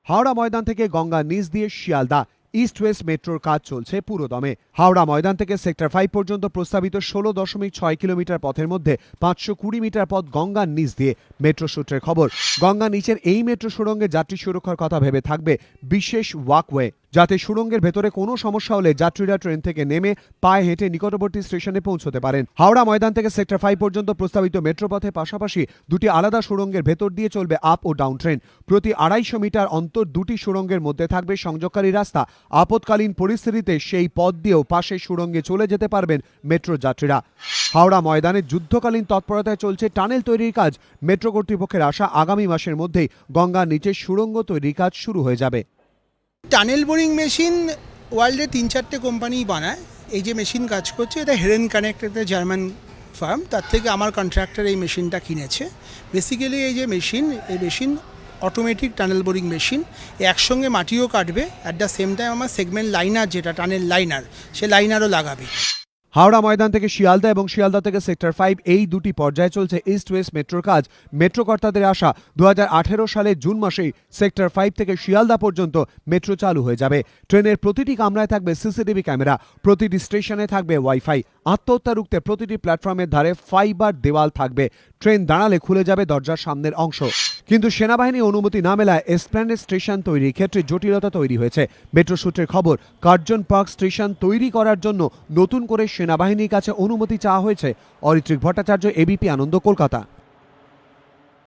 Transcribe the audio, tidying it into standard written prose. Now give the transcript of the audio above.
হাওড়া ময়দান থেকে গঙ্গার নিচ দিয়ে শিয়ালদা ইস্ট ওয়েস্ট মেট্রোর কাজ চলছে পুরোদমে। হাওড়া ময়দান থেকে সেক্টর 5 পর্যন্ত প্রস্তাবিত 16.6 কিলোমিটার পথের মধ্যে 520 মিটার পথ গঙ্গার নিচ দিয়ে। মেট্রো সূত্রের খবর, গঙ্গা নিচের এই মেট্রো সুড়ঙ্গে যাত্রী সুরক্ষার কথা ভেবে থাকবে বিশেষ ওয়াকওয়ে, যাতে সুড়ঙ্গের ভেতরে কোনো সমস্যা হলে যাত্রীরা ট্রেন থেকে নেমে পায়ে হেঁটে নিকটবর্তী স্টেশনে পৌঁছতে পারেন। হাওড়া ময়দান থেকে সেক্টর 5 পর্যন্ত প্রস্তাবিত মেট্রো পথের পাশাপাশি দুটি আলাদা সুড়ঙ্গের ভেতর দিয়ে চলবে আপ ও ডাউন ট্রেন। প্রতি 250 মিটার অন্তর দুটি সুড়ঙ্গের মধ্যে থাকবে সংযোগকারী রাস্তা। আপৎকালীন পরিস্থিতিতে সেই পথ দিয়েও পাশে সুড়ঙ্গে চলে যেতে পারবেন মেট্রো যাত্রীরা। হাওড়া ময়দানে যুদ্ধকালীন তৎপরতায় চলছে টানেল তৈরির কাজ। মেট্রো কর্তৃপক্ষের আশা, আগামী মাসের মধ্যেই গঙ্গার নিচে সুড়ঙ্গ তৈরির কাজ শুরু হয়ে যাবে। টানেল বোরিং মেশিন ওয়ার্ল্ডে 3-4টে কোম্পানি বানায়। এই যে মেশিন কাজ করছে, এটা হেরেন কানেক্ট, একটা জার্মান ফার্ম, তার থেকে আমার কন্ট্রাক্টর এই মেশিনটা কিনেছে। বেসিক্যালি এই যে machine automatic tunnel boring machine, একসঙ্গে মাটিও কাটবে, অ্যাট দ্য সেম টাইম আমার সেগমেন্ট লাইনার, যেটা টানেল লাইনার, সে লাইনারও লাগাবে। হাওড়া ময়দান থেকে শিয়ালদা এবং শিয়ালদা থেকে সেক্টর 5 এই দুটি পর্যায়ে চলছে ইস্ট ওয়েস্ট মেট্রোর কাজ। মেট্রো কর্তাদের আশা, 2018 সালের জুন মাসেই সেক্টর 5 থেকে শিয়ালদা পর্যন্ত মেট্রো চালু হয়ে যাবে। ট্রেনের প্রতিটি কামরায় থাকবে সিসিটিভি ক্যামেরা, প্রতিটি স্টেশনে থাকবে ওয়াইফাই। আত্মহত্যা রুখতে প্রতিটি প্ল্যাটফর্মের ধারে ফাইবার দেওয়াল থাকবে। ট্রেন দাঁড়ালে খুলে যাবে দরজার সামনের অংশ। কিন্তু সেনাবাহিনী অনুমতি না মেলায় এসপ্ল্যানেড স্টেশন তৈরির ক্ষেত্রে জটিলতা তৈরি হয়েছে। মেট্রো সূত্রের খবর, কার্জন পার্ক স্টেশন তৈরি করার জন্য নতুন করে সেনাবাহিনীর কাছে অনুমতি চাওয়া হয়েছে। অরিত্রিক ভট্টাচার্য, এবিপি আনন্দ, কলকাতা।